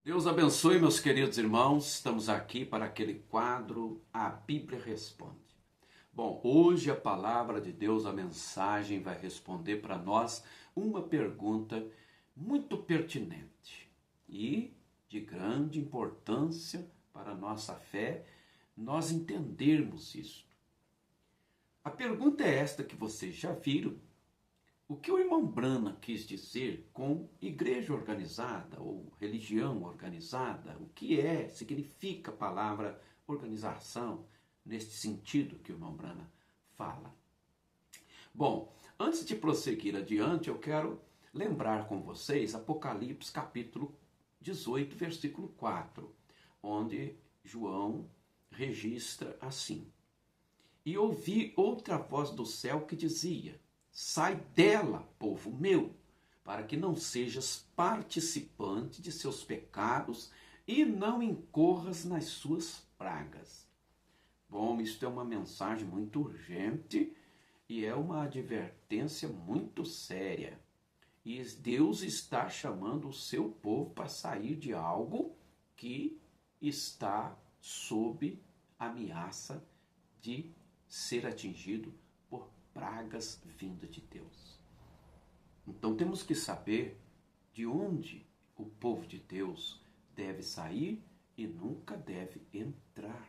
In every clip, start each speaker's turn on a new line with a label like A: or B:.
A: Deus abençoe, meus queridos irmãos. Estamos aqui para aquele quadro A Bíblia Responde. Bom, hoje a palavra de Deus, a mensagem, vai responder para nós uma pergunta muito pertinente e de grande importância para a nossa fé, nós entendermos isso. A pergunta é esta que vocês já viram. O que o irmão Branham quis dizer com igreja organizada ou religião organizada? O que significa a palavra organização neste sentido que o irmão Branham fala? Bom, antes de prosseguir adiante, eu quero lembrar com vocês Apocalipse capítulo 18, versículo 4, onde João registra assim: E ouvi outra voz do céu que dizia: Sai dela, povo meu, para que não sejas participante de seus pecados e não incorras nas suas pragas. Bom, isto é uma mensagem muito urgente e é uma advertência muito séria. E Deus está chamando o seu povo para sair de algo que está sob ameaça de ser atingido por pragas vindas de Deus. Então temos que saber de onde o povo de Deus deve sair e nunca deve entrar.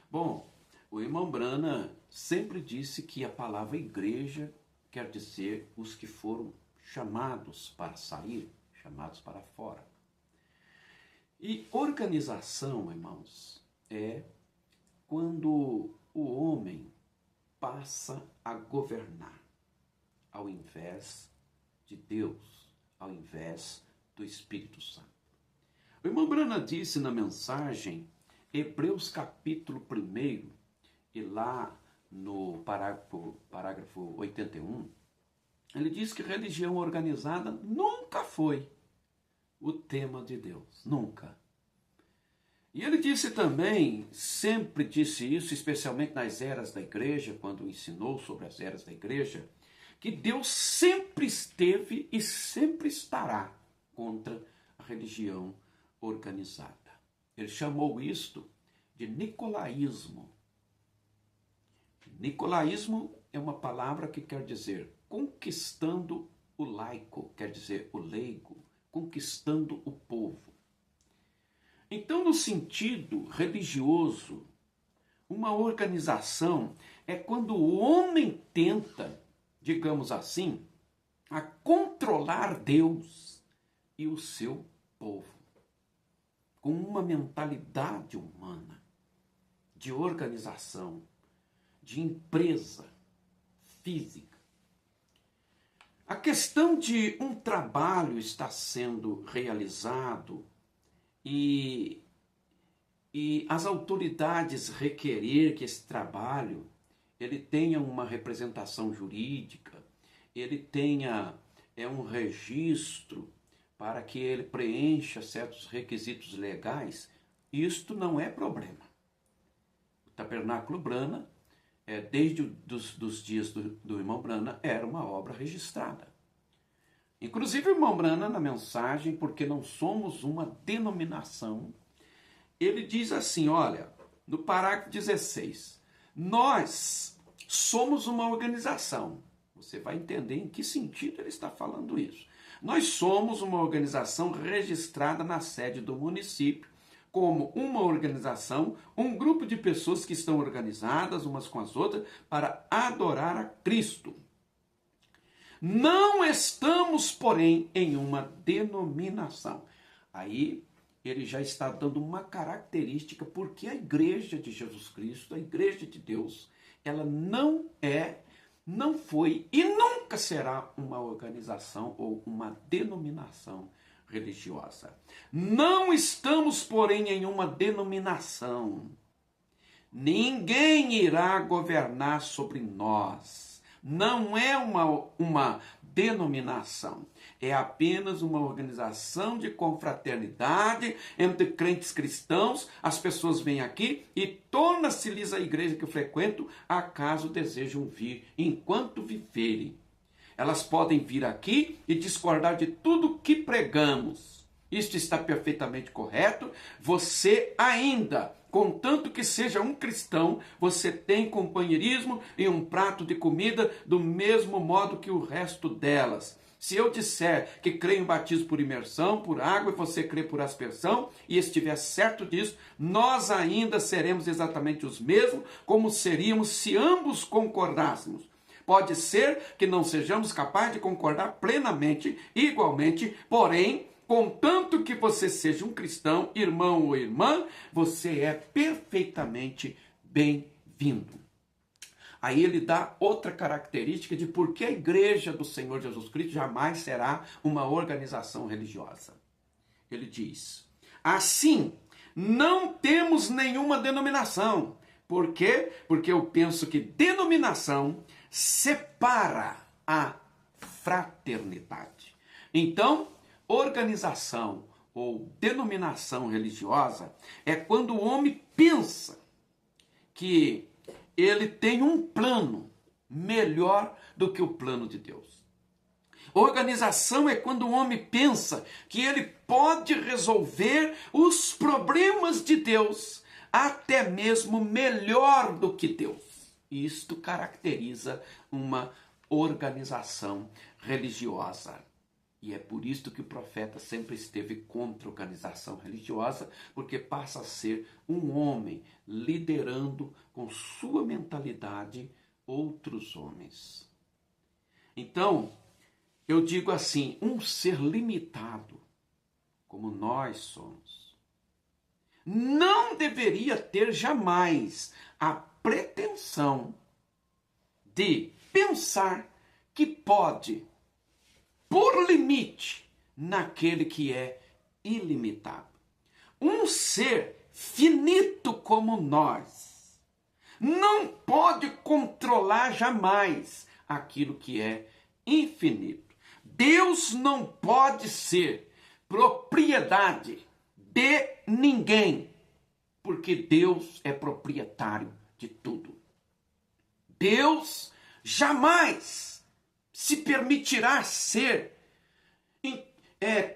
A: Bom, o irmão Branham sempre disse que a palavra igreja quer dizer os que foram chamados para sair, chamados para fora. E organização, irmãos, é quando o homem passa a governar, ao invés de Deus, ao invés do Espírito Santo. O irmão Branham disse na mensagem, Hebreus capítulo 1, e lá no parágrafo 81, ele diz que religião organizada nunca foi o tema de Deus, nunca. E ele disse também, sempre disse isso, especialmente nas eras da igreja, quando ensinou sobre as eras da igreja, que Deus sempre esteve e sempre estará contra a religião organizada. Ele chamou isto de nicolaísmo. Nicolaísmo é uma palavra que quer dizer conquistando o laico, quer dizer o leigo, conquistando o povo. Então, no sentido religioso, uma organização é quando o homem tenta, digamos assim, a controlar Deus e o seu povo, com uma mentalidade humana, de organização, de empresa física. A questão de um trabalho estar sendo realizado e as autoridades requerer que esse trabalho ele tenha uma representação jurídica, ele tenha um registro para que ele preencha certos requisitos legais, isto não é problema. O Tabernáculo Branham, desde dos dias do irmão Branham, era uma obra registrada. Inclusive o irmão Branham, na mensagem, porque não somos uma denominação, ele diz assim, olha, no parágrafo 16, nós somos uma organização. Você vai entender em que sentido ele está falando isso. Nós somos uma organização registrada na sede do município, como uma organização, um grupo de pessoas que estão organizadas umas com as outras para adorar a Cristo. Não estamos, porém, em uma denominação. Aí ele já está dando uma característica, porque a igreja de Jesus Cristo, a igreja de Deus, ela não foi e nunca será uma organização ou uma denominação religiosa. Não estamos, porém, em uma denominação. Ninguém irá governar sobre nós. Não é uma denominação, é apenas uma organização de confraternidade entre crentes cristãos. As pessoas vêm aqui e torna-se-lhes a igreja que eu frequento, acaso desejam vir enquanto viverem. Elas podem vir aqui e discordar de tudo que pregamos, Isto está perfeitamente correto. Você ainda, contanto que seja um cristão, você tem companheirismo e um prato de comida do mesmo modo que o resto delas. Se eu disser que creio em batismo por imersão, por água, e você crê por aspersão, e estiver certo disso, nós ainda seremos exatamente os mesmos, como seríamos se ambos concordássemos. Pode ser que não sejamos capazes de concordar plenamente, igualmente, porém, contanto que você seja um cristão, irmão ou irmã, você é perfeitamente bem-vindo. Aí ele dá outra característica de por que a igreja do Senhor Jesus Cristo jamais será uma organização religiosa. Ele diz: assim, não temos nenhuma denominação. Por quê? Porque eu penso que denominação separa a fraternidade. Então, organização ou denominação religiosa é quando o homem pensa que ele tem um plano melhor do que o plano de Deus. Organização é quando o homem pensa que ele pode resolver os problemas de Deus até mesmo melhor do que Deus. Isto caracteriza uma organização religiosa. E é por isso que o profeta sempre esteve contra a organização religiosa, porque passa a ser um homem liderando com sua mentalidade outros homens. Então, eu digo assim, um ser limitado, como nós somos, não deveria ter jamais a pretensão de pensar que pode por limite naquele que é ilimitado. Um ser finito como nós não pode controlar jamais aquilo que é infinito. Deus não pode ser propriedade de ninguém, porque Deus é proprietário de tudo. Deus jamais se permitirá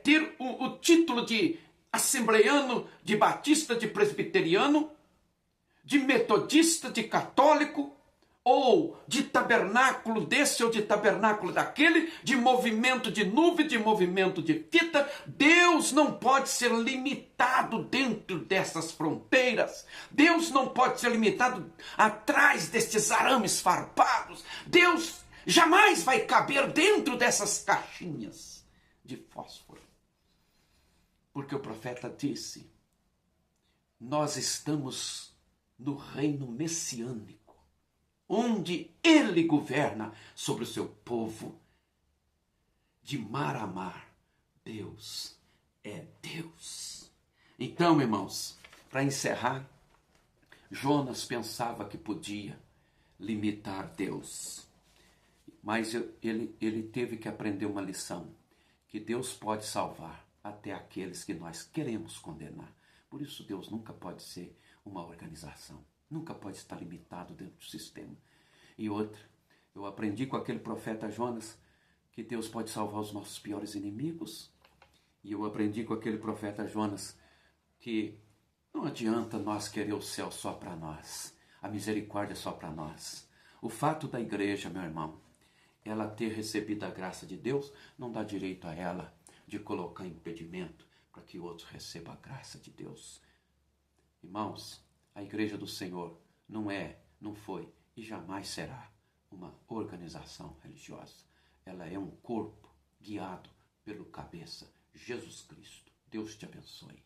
A: ter o título de assembleiano, de batista, de presbiteriano, de metodista, de católico, ou de tabernáculo desse ou de tabernáculo daquele, de movimento de nuvem, de movimento de fita. Deus não pode ser limitado dentro dessas fronteiras. Deus não pode ser limitado atrás destes arames farpados. Deus jamais vai caber dentro dessas caixinhas de fósforo. Porque o profeta disse, nós estamos no reino messiânico, onde ele governa sobre o seu povo. De mar a mar, Deus é Deus. Então, irmãos, para encerrar, Jonas pensava que podia limitar Deus. Mas ele teve que aprender uma lição, que Deus pode salvar até aqueles que nós queremos condenar. Por isso Deus nunca pode ser uma organização, nunca pode estar limitado dentro do sistema. E outra, eu aprendi com aquele profeta Jonas que Deus pode salvar os nossos piores inimigos. E eu aprendi com aquele profeta Jonas que não adianta nós querer o céu só para nós, a misericórdia só para nós. O fato da igreja, meu irmão, ela ter recebido a graça de Deus, não dá direito a ela de colocar impedimento para que outros recebam a graça de Deus. Irmãos, a igreja do Senhor não é, não foi e jamais será uma organização religiosa. Ela é um corpo guiado pelo cabeça, Jesus Cristo. Deus te abençoe.